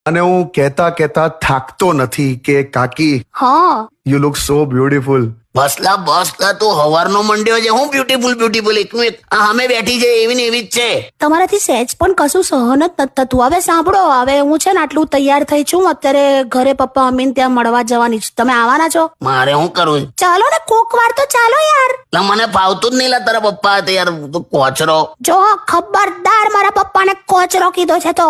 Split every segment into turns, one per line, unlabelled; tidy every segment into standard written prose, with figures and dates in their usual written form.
અને હું કહેતા થાકતો નથી કે કાકી
હા
યુ લુક સો બ્યુટીફુલ.
બસલા તું હવારનો મંડ્યો છે. હું બ્યુટીફુલ એકનું એક આ સામે બેઠી છે એવી ને એવી જ છે.
તમારાથી સહેજ પણ કશું સહન જ નથી થતું. હવે સાંભળો, હવે હું છે ને આટલું તૈયાર થઈ છું, અત્યારે ઘરે પપ્પા મમ્મીને ત્યાં મળવા જવાની છું. તમે આવવાના છો?
મારે શું કરવું?
ચાલો ને, કોક વાર તો ચાલો યાર.
લા મને ફાવતું જ નહીં લા તારા પપ્પા હતા યાર. તું કોચરો.
જો ખબરદાર, મારા પપ્પાને કોચરો કીધો છે તો.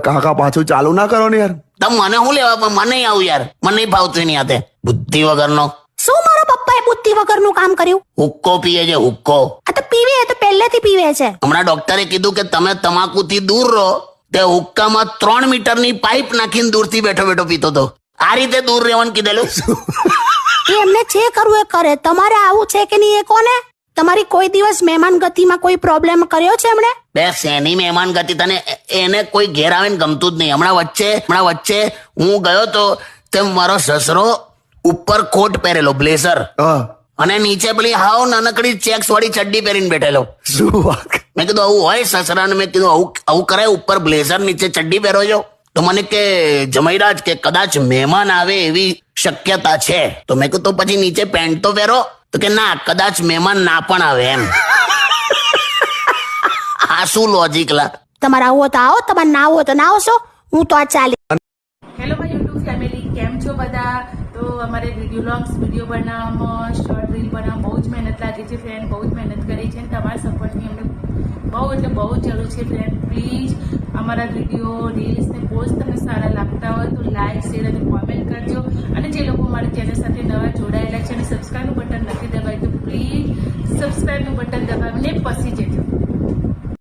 કાકા પાછું ચાલુ ના કરો ને યાર.
તો મને શું લેવા? પણ મને નહીં આવું યાર. મને નહીં ફાવતું એની હાથે બુદ્ધિ વગરનો.
શું મારા પપ્પાએ બુદ્ધિ વગરનું કામ કર્યું?
હુક્કો પીએ છે હુક્કો.
આ તો પીવે, એ તો પહેલેથી પીવે છે.
હમણાં ડોક્ટરે કીધું કે તમે તમાકુથી દૂર રહો. તે હુક્કામાં 3 મીટરની પાઇપ નાખીને દૂરથી બેઠો બેઠો પીતો હતો. આ રીતે દૂર રહેવાનું કીધેલું.
એ એમને જે કરવું એ કરે. તમારે આવું છે કે નહીં એ કોને? તમારી કોઈ દિવસ મહેમાન ગતિમાં કોઈ પ્રોબ્લેમ કર્યો છે એમણે?
બે શેની મહેમાન ગતિ? તને એને કોઈ ઘેર આવે ને ગમતું જ નહીં. હમણાં વચ્ચે હું ગયો તો તે મારો સસરો ઉપર કોટ પહેરેલો, બ્લેઝર, અને નીચે પેલી હાવ નાનકડી ચેક્સ વાળી ચડ્ડી પહેરીને બેઠેલો.
શું વાત?
મેં કીધું આવું હોય સસરાને? મેં કીધું આવું કરાય? ઉપર બ્લેઝર નીચે ચડ્ડી પહેરો છો? તો મને કે જમાઈરાજ કે કદાચ મહેમાન આવે એવી શક્યતા છે. તો મેં કીધું તો પછી નીચે પેન્ટ તો પહેરો. તો કે ના, કદાચ મહેમાન ના પણ આવે એમ. આ શું લોજિક લા?
તમારે આવો તો આવો, તમારે ના આવો તો ના આવશો. હું તો આ ચાલી.
હેલો માય યુટ્યુબ ફેમિલી, કેમ છો બધા? તો અમારે વિડીયો બનાવવામાં, શોર્ટ રીલ બનાવવામાં બહુ જ મહેનત લાગી છે ફ્રેન્ડ. બહુ જ મહેનત કરી છે. તમારા સપોર્ટની અમને બહુ જ જરૂર છે ફ્રેન્ડ. પ્લીઝ અમારા વિડીયો, રીલ્સ ને પોસ્ટ તમને સારા લાગતા હોય તો લાઈક, શેર અને કોમેન્ટ કરજો. અને જે લોકો મારી ચેનલ સાથે નવા જોડાયેલા છે અને સબસ્ક્રાઈબનું બટન નથી દબાવ્યું તો પ્લીઝ સબસ્ક્રાઈબનું બટન દબાવીને પછી જજો.